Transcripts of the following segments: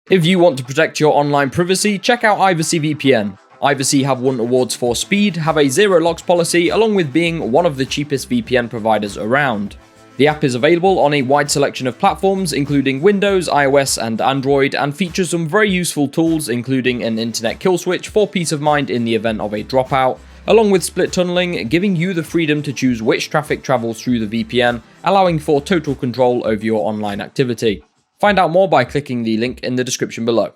If you want to protect your online privacy, check out Ivacy VPN. Ivacy have won awards for speed, have a zero locks policy, along with being one of the cheapest VPN providers around. The app is available on a wide selection of platforms, including Windows, iOS, and Android, and features some very useful tools, including an internet kill switch for peace of mind in the event of a dropout, along with split tunneling, giving you the freedom to choose which traffic travels through the VPN, allowing for total control over your online activity. Find out more by clicking the link in the description below.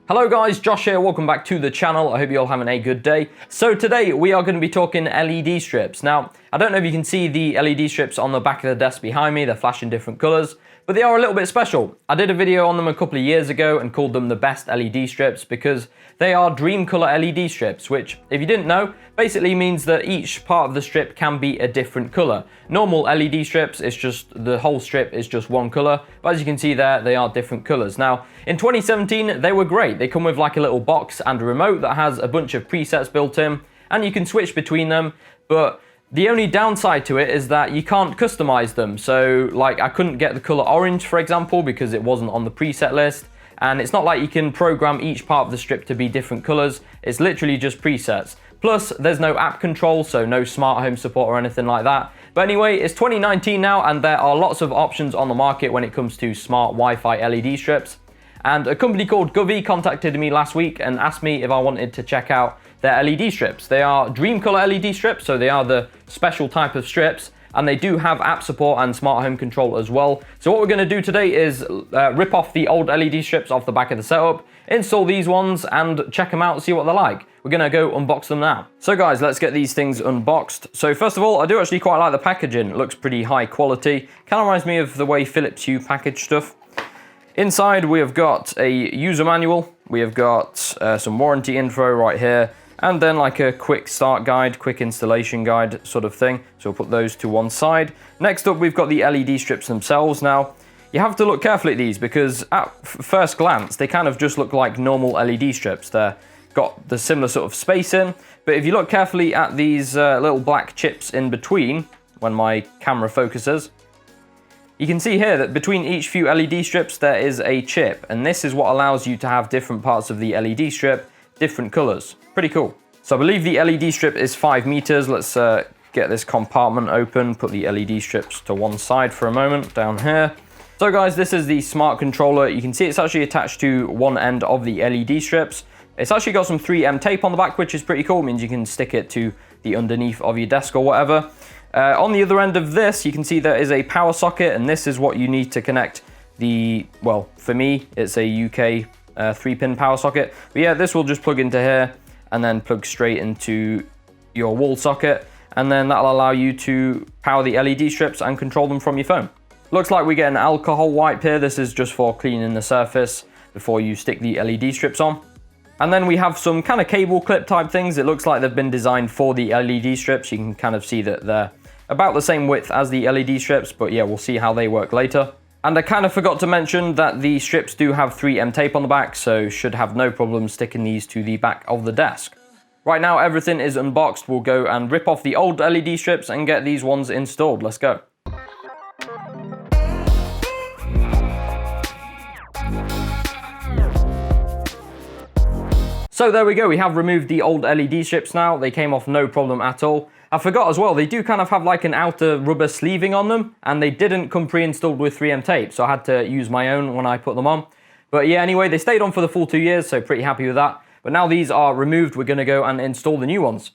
Hello guys, Josh here, welcome back to the channel. I hope you're all having a good day. So today we are going to be talking LED strips. Now, I don't know if you can see the LED strips on the back of the desk behind me, they're flashing different colours, but they are a little bit special. I did a video on them a couple of years ago and called them the best LED strips because they are dream colour LED strips, which, if you didn't know, basically means that each part of the strip can be a different colour. Normal LED strips, it's just the whole strip is just one colour, but as you can see there, they are different colours. Now, in 2017, they were great. They come with like a little box and a remote that has a bunch of presets built in, and you can switch between them, but the only downside to it is that you can't customize them. So, like, I couldn't get the color orange, for example, because it wasn't on the preset list. And it's not like you can program each part of the strip to be different colors. It's literally just presets. Plus, there's no app control, so no smart home support or anything like that. But anyway, it's 2019 now, and there are lots of options on the market when it comes to smart Wi-Fi LED strips. And a company called Govee contacted me last week and asked me if I wanted to check out their LED strips. They are dream color LED strips, so they are the special type of strips, and they do have app support and smart home control as well. So what we're going to do today is rip off the old LED strips off the back of the setup, install these ones, and check them out and see what they're like. We're going to go unbox them now. So guys, let's get these things unboxed. So first of all, I do actually quite like the packaging. It looks pretty high quality. Kind of reminds me of the way Philips Hue package stuff. Inside we have got a user manual, we have got some warranty info right here, and then like a quick start guide, quick installation guide sort of thing. So we'll put those to one side. Next up we've got the LED strips themselves. Now, you have to look carefully at these because at first glance they kind of just look like normal LED strips. They've got the similar sort of spacing, but if you look carefully at these little black chips in between, when my camera focuses, you can see here that between each few LED strips there is a chip, and this is what allows you to have different parts of the LED strip, different colors. Pretty cool. So I believe the LED strip is 5 meters. Let's get this compartment open, put the LED strips to one side for a moment down here. So guys, this is the smart controller. You can see it's actually attached to one end of the LED strips. It's actually got some 3M tape on the back, which is pretty cool. It means you can stick it to the underneath of your desk or whatever. On the other end of this, you can see there is a power socket, and this is what you need to connect the, well, for me, it's a UK 3-pin power socket. But yeah, this will just plug into here and then plug straight into your wall socket, and then that'll allow you to power the LED strips and control them from your phone. Looks like we get an alcohol wipe here. This is just for cleaning the surface before you stick the LED strips on. And then we have some kind of cable clip type things. It looks like they've been designed for the LED strips. You can kind of see that they're about the same width as the LED strips, but yeah, we'll see how they work later. And I kind of forgot to mention that the strips do have 3M tape on the back, so should have no problem sticking these to the back of the desk. Right now, everything is unboxed. We'll go and rip off the old LED strips and get these ones installed. Let's go. So there we go, we have removed the old LED strips now. They came off no problem at all. I forgot as well, they do kind of have like an outer rubber sleeving on them, and they didn't come pre-installed with 3M tape, so I had to use my own when I put them on. But yeah, anyway, they stayed on for the full 2 years, so pretty happy with that. But now these are removed, we're gonna go and install the new ones.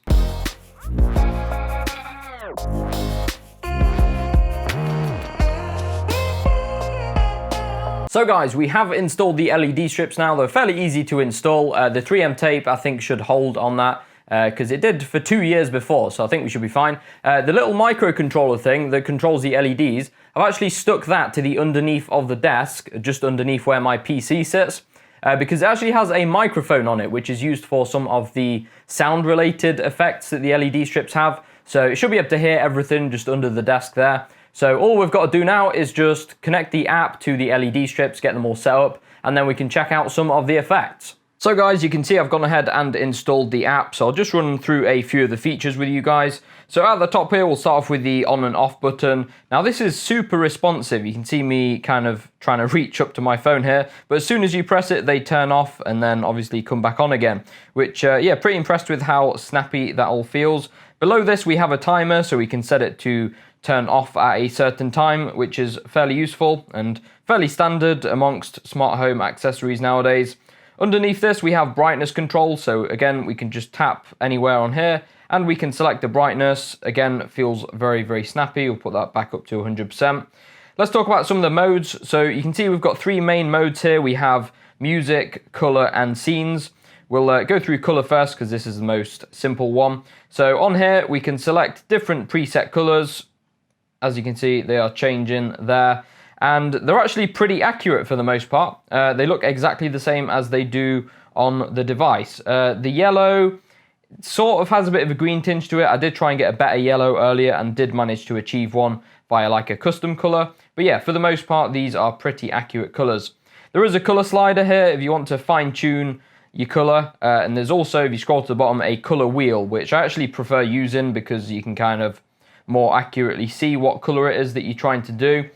So guys, we have installed the LED strips now. They're fairly easy to install. The 3M tape, I think, should hold on that because it did for 2 years before, so I think we should be fine. The little microcontroller thing that controls the LEDs, I've actually stuck that to the underneath of the desk, just underneath where my PC sits, because it actually has a microphone on it, which is used for some of the sound-related effects that the LED strips have. So it should be able to hear everything just under the desk there. So all we've got to do now is just connect the app to the LED strips, get them all set up, and then we can check out some of the effects. So guys, you can see I've gone ahead and installed the app, so I'll just run through a few of the features with you guys. So at the top here, we'll start off with the on and off button. Now this is super responsive. You can see me kind of trying to reach up to my phone here, but as soon as you press it, they turn off and then obviously come back on again, which, yeah, pretty impressed with how snappy that all feels. Below this, we have a timer, so we can set it to turn off at a certain time, which is fairly useful and fairly standard amongst smart home accessories nowadays. Underneath this, we have brightness control, so again, we can just tap anywhere on here, and we can select the brightness. Again, it feels very, very snappy. We'll put that back up to 100%. Let's talk about some of the modes. So you can see we've got three main modes here. We have music, color, and scenes. We'll go through color first, because this is the most simple one. So on here, we can select different preset colors. As you can see, they are changing there. And they're actually pretty accurate for the most part. They look exactly the same as they do on the device. The yellow sort of has a bit of a green tinge to it. I did try and get a better yellow earlier and did manage to achieve one via like a custom color. But yeah, for the most part, these are pretty accurate colors. There is a color slider here if you want to fine tune your color. And there's also, if you scroll to the bottom, a color wheel, which I actually prefer using because you can kind of more accurately see what color it is that you're trying to do.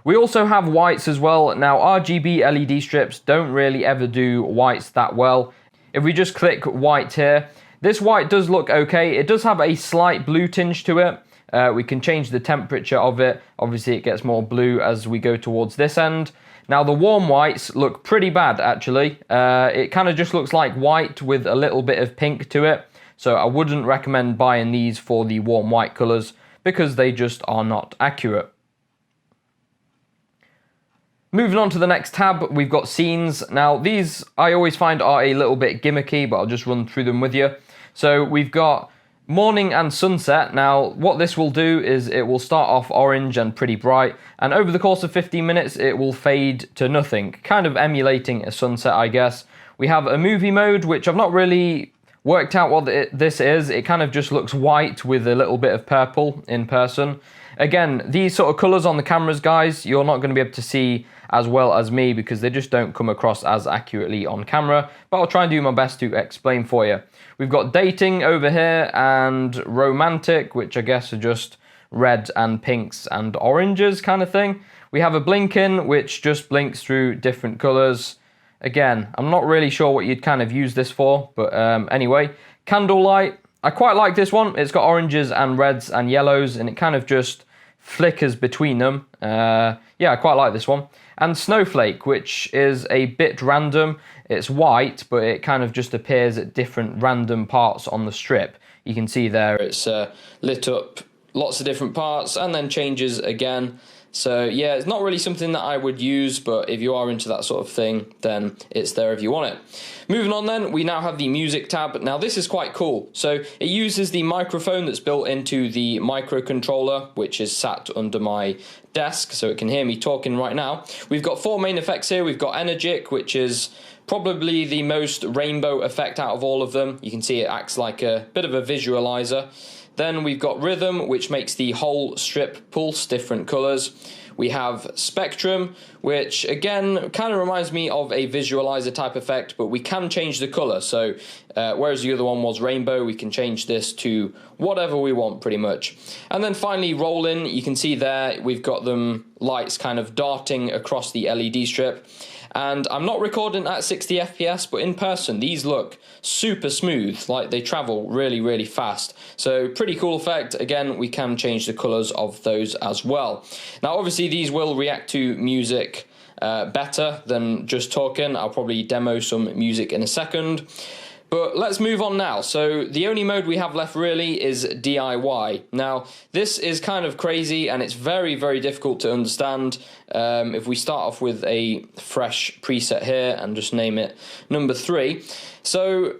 We also have whites as well. Now, RGB LED strips don't really ever do whites that well. If we just click white here, this white does look okay. It does have a slight blue tinge to it. We can change the temperature of it. Obviously, it gets more blue as we go towards this end. Now, the warm whites look pretty bad, actually. It kind of just looks like white with a little bit of pink to it. So I wouldn't recommend buying these for the warm white colors because they just are not accurate. Moving on to the next tab, we've got scenes. Now, these I always find are a little bit gimmicky, but I'll just run through them with you. So we've got morning and sunset. Now, what this will do is it will start off orange and pretty bright, and over the course of 15 minutes, it will fade to nothing, kind of emulating a sunset, I guess. We have a movie mode, which I've not really worked out what this is. It kind of just looks white with a little bit of purple in person. Again, these sort of colors on the cameras, guys, you're not going to be able to see as well as me because they just don't come across as accurately on camera, but I'll try and do my best to explain for you. We've got dating over here and romantic, which I guess are just red and pinks and oranges kind of thing. We have a blinking, which just blinks through different colors. Again, I'm not really sure what you'd kind of use this for, but anyway. Candlelight, I quite like this one. It's got oranges and reds and yellows, and it kind of just flickers between them. Yeah, I quite like this one. And snowflake, which is a bit random. It's white, but it kind of just appears at different random parts on the strip. You can see there it's lit up lots of different parts and then changes again. So yeah, it's not really something that I would use, but if you are into that sort of thing, then it's there if you want it. Moving on then, we now have the music tab. Now this is quite cool. So it uses the microphone that's built into the microcontroller, which is sat under my desk, so it can hear me talking right now. We've got four main effects here. We've got Energic, which is probably the most rainbow effect out of all of them. You can see it acts like a bit of a visualizer. Then we've got Rhythm, which makes the whole strip pulse different colors. We have Spectrum, which again kind of reminds me of a visualizer type effect, but we can change the color. So whereas the other one was rainbow, we can change this to whatever we want pretty much. And then finally Rolling, you can see there we've got them lights kind of darting across the LED strip. And I'm not recording at 60 FPS, but in person, these look super smooth, like they travel really, really fast. So pretty cool effect. Again, we can change the colors of those as well. Now, obviously, these will react to music better than just talking. I'll probably demo some music in a second. But let's move on now. So the only mode we have left really is DIY. Now, this is kind of crazy and it's very, very difficult to understand. If we start off with a fresh preset here and just name it number 3. So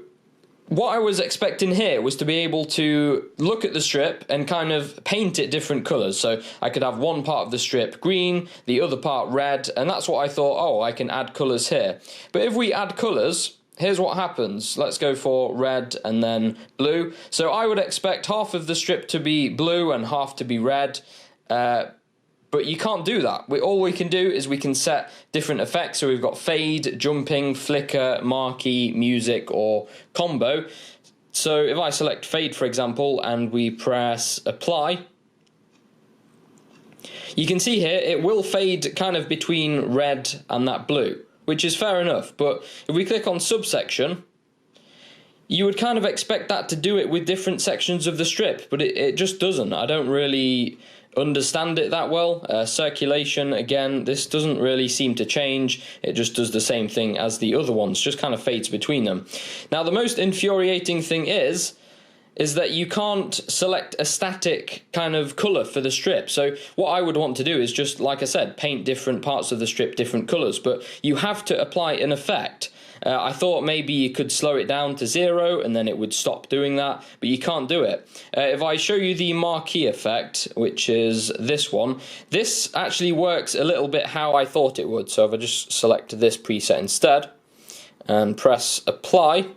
what I was expecting here was to be able to look at the strip and kind of paint it different colors. So I could have one part of the strip green, the other part red, and that's what I thought, oh, I can add colors here. But if we add colors, here's what happens. Let's go for red and then blue. So I would expect half of the strip to be blue and half to be red. But you can't do that. All we can do is we can set different effects. So we've got fade, jumping, flicker, marquee, music, or combo. So if I select fade, for example, and we press apply, you can see here it will fade kind of between red and that blue, which is fair enough. But if we click on subsection, you would kind of expect that to do it with different sections of the strip, but it just doesn't. I don't really understand it that well. Circulation, again, this doesn't really seem to change. It just does the same thing as the other ones, just kind of fades between them. Now, the most infuriating thing is that you can't select a static kind of color for the strip. So what I would want to do is just, like I said, paint different parts of the strip different colors, but you have to apply an effect. I thought maybe you could slow it down to 0 and then it would stop doing that, but you can't do it. If I show you the marquee effect, which is this one, this actually works a little bit how I thought it would. So if I just select this preset instead and press apply,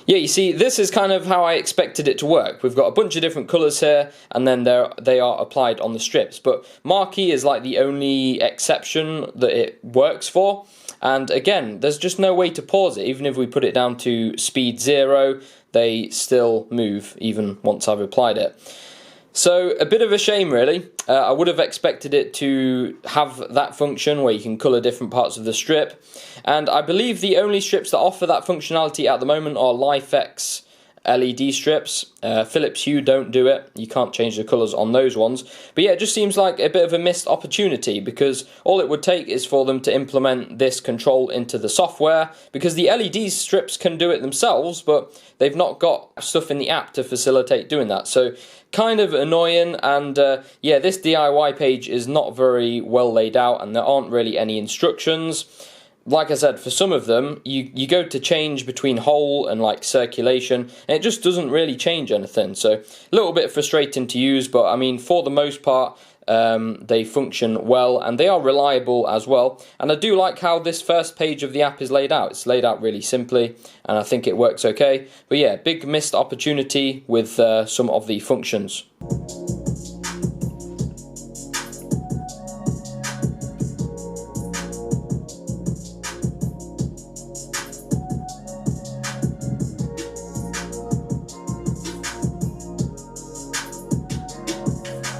yeah, you see, this is kind of how I expected it to work. We've got a bunch of different colours here, and then they are applied on the strips. But marquee is like the only exception that it works for. And again, there's just no way to pause it. Even if we put it down to speed 0, they still move even once I've applied it. So a bit of a shame, really. I would have expected it to have that function where you can colour different parts of the strip. And I believe the only strips that offer that functionality at the moment are LifeX LED strips. Philips Hue don't do it. You can't change the colours on those ones. But yeah, it just seems like a bit of a missed opportunity, because all it would take is for them to implement this control into the software, because the LED strips can do it themselves, but they've not got stuff in the app to facilitate doing that. So kind of annoying. And yeah, this DIY page is not very well laid out, and there aren't really any instructions. Like I said, for some of them, you go to change between whole and like circulation, and it just doesn't really change anything. So a little bit frustrating to use, but I mean, for the most part, they function well, and they are reliable as well. And I do like how this first page of the app is laid out. It's laid out really simply, and I think it works okay. But yeah, big missed opportunity with some of the functions.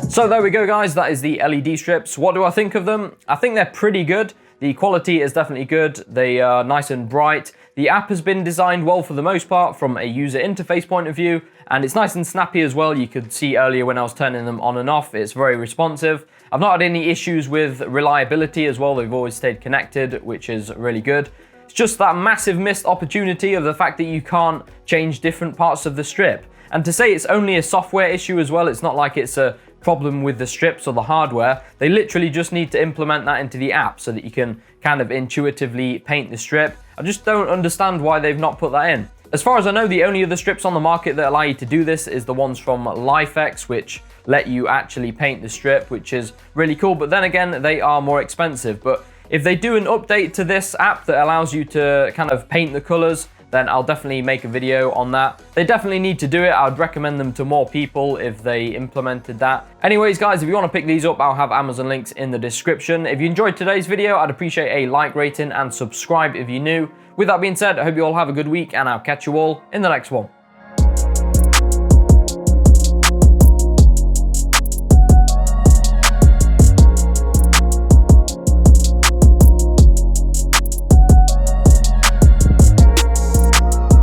So there we go, guys. That is the LED strips. What do I think of them? I think they're pretty good. The quality is definitely good. They are nice and bright. The app has been designed well for the most part from a user interface point of view, and it's nice and snappy as well. You could see earlier when I was turning them on and off, it's very responsive. I've not had any issues with reliability as well. They've always stayed connected, which is really good. It's just that massive missed opportunity of the fact that you can't change different parts of the strip. And to say it's only a software issue as well, it's not like it's a problem with the strips or the hardware. They literally just need to implement that into the app so that you can kind of intuitively paint the strip. I just don't understand why they've not put that in. As far as I know, the only other strips on the market that allow you to do this is the ones from LifeX, which let you actually paint the strip, which is really cool. But then again, they are more expensive. But if they do an update to this app that allows you to kind of paint the colors, then I'll definitely make a video on that. They definitely need to do it. I would recommend them to more people if they implemented that. Anyways, guys, if you want to pick these up, I'll have Amazon links in the description. If you enjoyed today's video, I'd appreciate a like rating and subscribe if you're new. With that being said, I hope you all have a good week, and I'll catch you all in the next one.